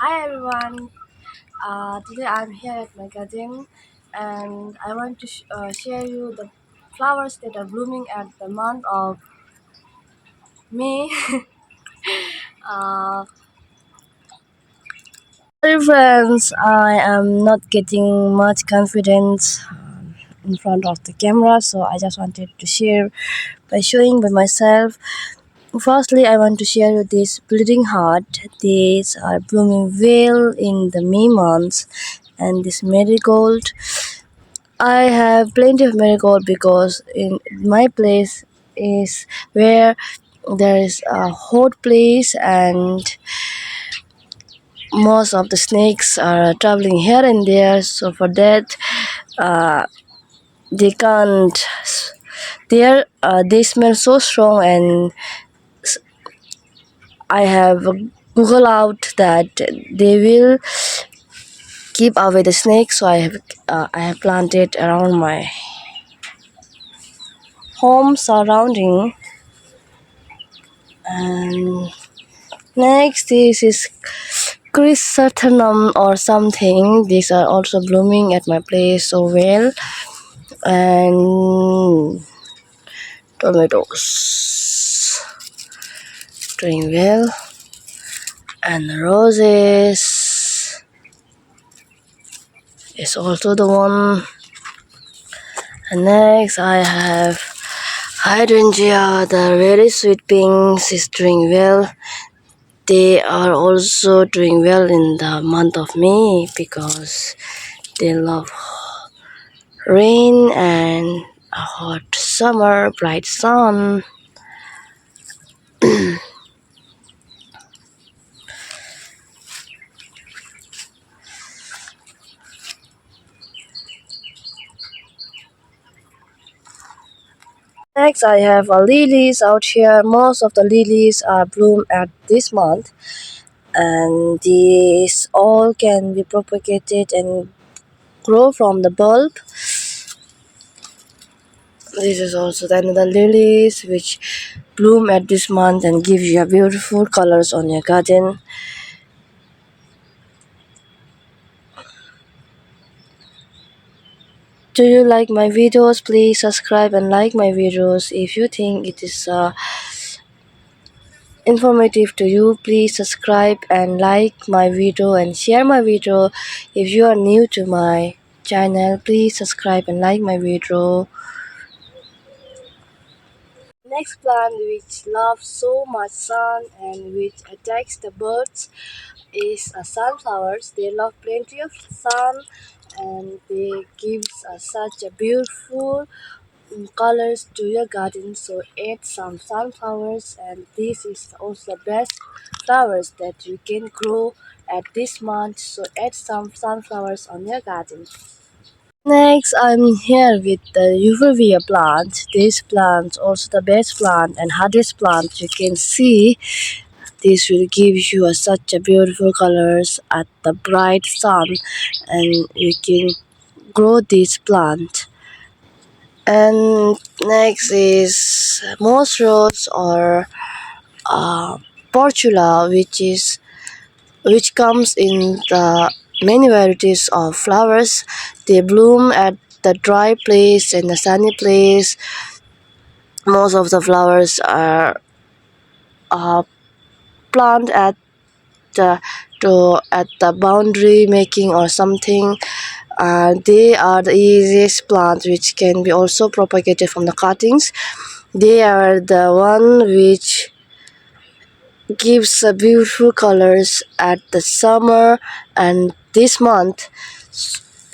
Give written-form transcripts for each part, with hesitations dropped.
Hi everyone. Today I'm here at my garden, and I want to share you the flowers that are blooming at the month of May. uh, Sorry friends, I am not getting much confidence in front of the camera, so I just wanted to share by showing by myself. Firstly, I want to share you this bleeding heart. These are blooming well in the May months, and this marigold. I have plenty of marigold because in my place is where there is a hot place, and most of the snakes are traveling here and there. So for that, uh, they can't. They smell so strong, and I have Google out that they will keep away the snakes. So I have planted around my home surrounding. And next, this is chrysanthemum or something. These are also blooming at my place so well. And tomatoes doing well. And roses is also the one. And next, I have hydrangea. The very sweet pinks is doing well. They are also doing well in the month of May because they love rain and a hot summer, bright sun. Next, I have lilies out here. Most of the lilies are bloom at this month, and these all can be propagated and grow from the bulb. This is also another lilies which bloom at this month and give you a beautiful colors on your garden. Do you like my videos? Please subscribe and like my videos. If you think it is informative to you, please subscribe and like my video and share my video. If you are new to my channel, please subscribe and like my video. Next plant which loves so much sun and which attracts the birds is sunflowers. They love plenty of sun, and they gives such a beautiful colors to your garden. So add some sunflowers, and this is also the best flowers that you can grow at this month. So add some sunflowers on your garden. Next, I'm here with the Euphorvia plant. This plant also the best plant and hardest plant you can see. This will give you such a beautiful colors at the bright sun, and you can grow this plant. And next is moss rose or uh, portula, which comes in the many varieties of flowers. They bloom at the dry place and the sunny place. Most of the flowers are planted the at the boundary making or something. They are the easiest plants which can be also propagated from the cuttings. They are the one which gives beautiful colors at the summer. And this month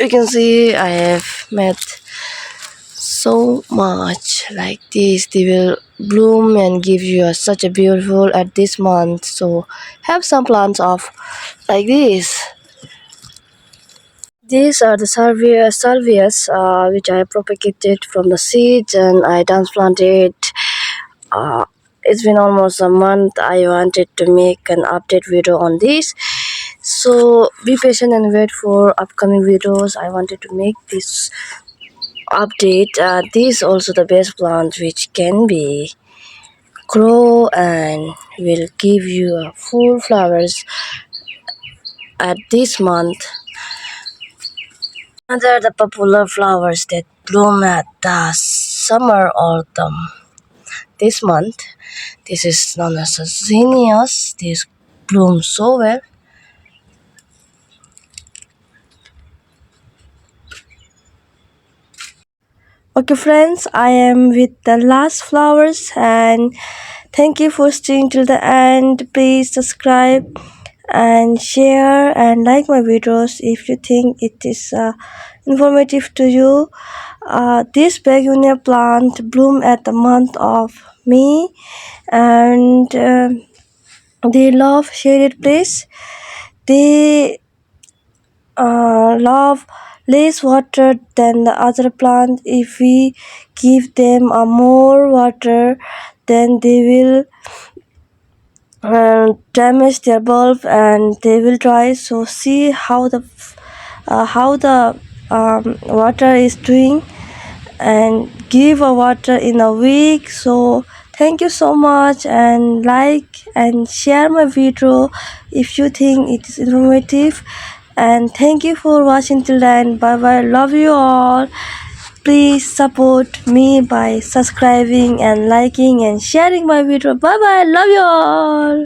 you can see I have met so much like this. They will bloom and give you such a beautiful at this month. So have some plants of like this. These are the salvias which I propagated from the seeds, and I transplanted. Uh, it's been almost a month. I wanted to make an update video on this. So be patient and wait for upcoming videos. I wanted to make this update. This also the best plant which can be grow and will give you full flowers At this month, another the popular flowers that bloom at the summer autumn. This month, this is known as zinnias. This blooms so well. Okay, friends, I am with the last flowers, and thank you for staying till the end. Please subscribe and share and like my videos if you think it is informative to you. This begonia plant bloom at the month of May, and they love shaded place. They love less water than the other plant. If we give them more water, then they will damage their bulb and they will dry. So see how the water is doing, and give a water in a week. So thank you so much, and like and share my video if you think it is informative, and thank you for watching till the end. Bye bye, love you all. Please support me by subscribing and liking and sharing my video. Bye bye, love you all.